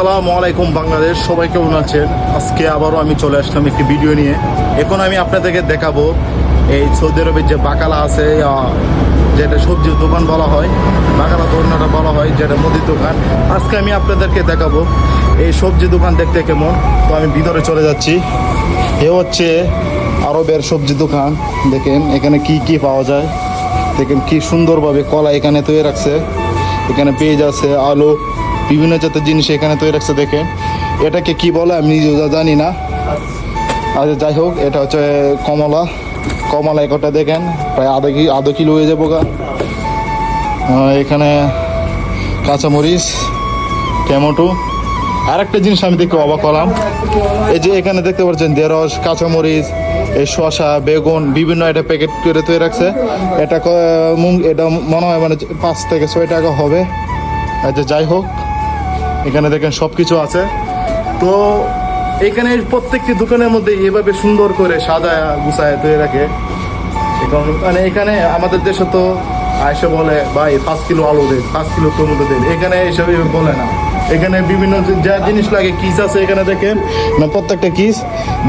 আসসালামু আলাইকুম বাংলাদেশ, সবাই কেমন আছেন? আজকে আবারও আমি চলে আসলাম একটি ভিডিও নিয়ে। এখন আমি আপনাদেরকে দেখাবো এই সৌদি আরবের যে বাকালা আছে, যেটা সবজির দোকান বলা হয়, বাকালা দোকানটা বলা হয়, যেটা মুদির দোকান। আজকে আমি আপনাদেরকে দেখাবো এই সবজি দোকান দেখতে কেমন। তো আমি ভিতরে চলে যাচ্ছি। এ হচ্ছে আরবের সবজি দোকান। দেখেন এখানে কি কি পাওয়া যায়, দেখেন কি সুন্দরভাবে কলা এখানে তৈরি রাখছে। এখানে পেঁয়াজ আছে, আলু, বিভিন্ন জাতের জিনিস এখানে তৈরি রাখছে। দেখেন এটাকে কি বলে আমি নিজেও জানি না। আচ্ছা যাই হোক, এটা হচ্ছে কমলা। কমলা একটা দেখেন প্রায় আধা কিলো হয়ে যাবো গা। এখানে কাঁচামরিচ, টমেটো। আর একটা জিনিস আমি দেখে অবাক হলাম, এই যে এখানে দেখতে পাচ্ছেন ঢেঁড়স, কাঁচামরিচ, এই শসা, বেগুন, বিভিন্ন একটা প্যাকেট করে তৈরি রাখছে। এটা এটা মনে হয় মানে 5 থেকে 6 টাকা হবে। আচ্ছা যাই হোক, এখানে দেখেন সব কিছু আছে। তো এখানে প্রত্যেকটি দোকানের মধ্যে এভাবে সুন্দর করে সাদা গুছায় তৈরি রাখে। এখন মানে এখানে আমাদের দেশে তো আইসে বলে ভাই 5 কিলো আলু দেন, 5 কিলো টমেটো দেন। এখানে এইসব বলে না। এখানে বিভিন্ন যা জিনিস লাগে কিস আছে এখানে দেখেন না, প্রত্যেকটা কিস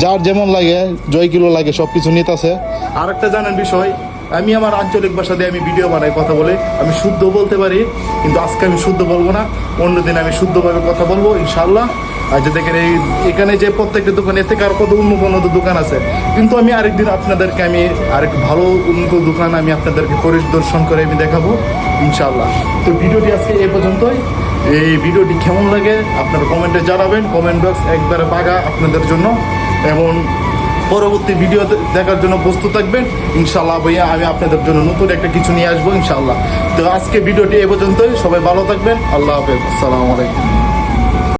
যার যেমন লাগে, জয় কিলো লাগে, সব কিছু নিতে আছে। আর একটা জানেন বিষয়, আমি আমার আঞ্চলিক ভাষা দিয়ে আমি ভিডিও বানাই, কথা বলে আমি শুদ্ধ বলতে পারি, কিন্তু আজকে আমি শুদ্ধ বলবো না, অন্যদিন আমি শুদ্ধভাবে কথা বলবো ইনশাল্লাহ। আর যে দেখেন এখানে যে প্রত্যেকটা দোকান, এর থেকে আর কত উন্নত দোকান আছে, কিন্তু আমি আরেকদিন আপনাদেরকে আমি আরেক ভালো উন্নত দোকান আমি আপনাদেরকে পরিদর্শন করে আমি দেখাবো ইনশাল্লাহ। তো ভিডিওটি আজকে এই পর্যন্তই। এই ভিডিওটি কেমন লাগে আপনারা কমেন্টে জানাবেন। কমেন্ট বক্স একবারে পাগা আপনাদের জন্য, এবং পরবর্তী ভিডিও দেখার জন্য প্রস্তুত থাকবেন ইনশাল্লাহ। ভাইয়া আমি আপনাদের জন্য নতুন একটা কিছু নিয়ে আসবো ইনশাল্লাহ। তো আজকে ভিডিওটি এ পর্যন্তই। সবাই ভালো থাকবেন। আল্লাহ হাফেজ। আসসালামু আলাইকুম।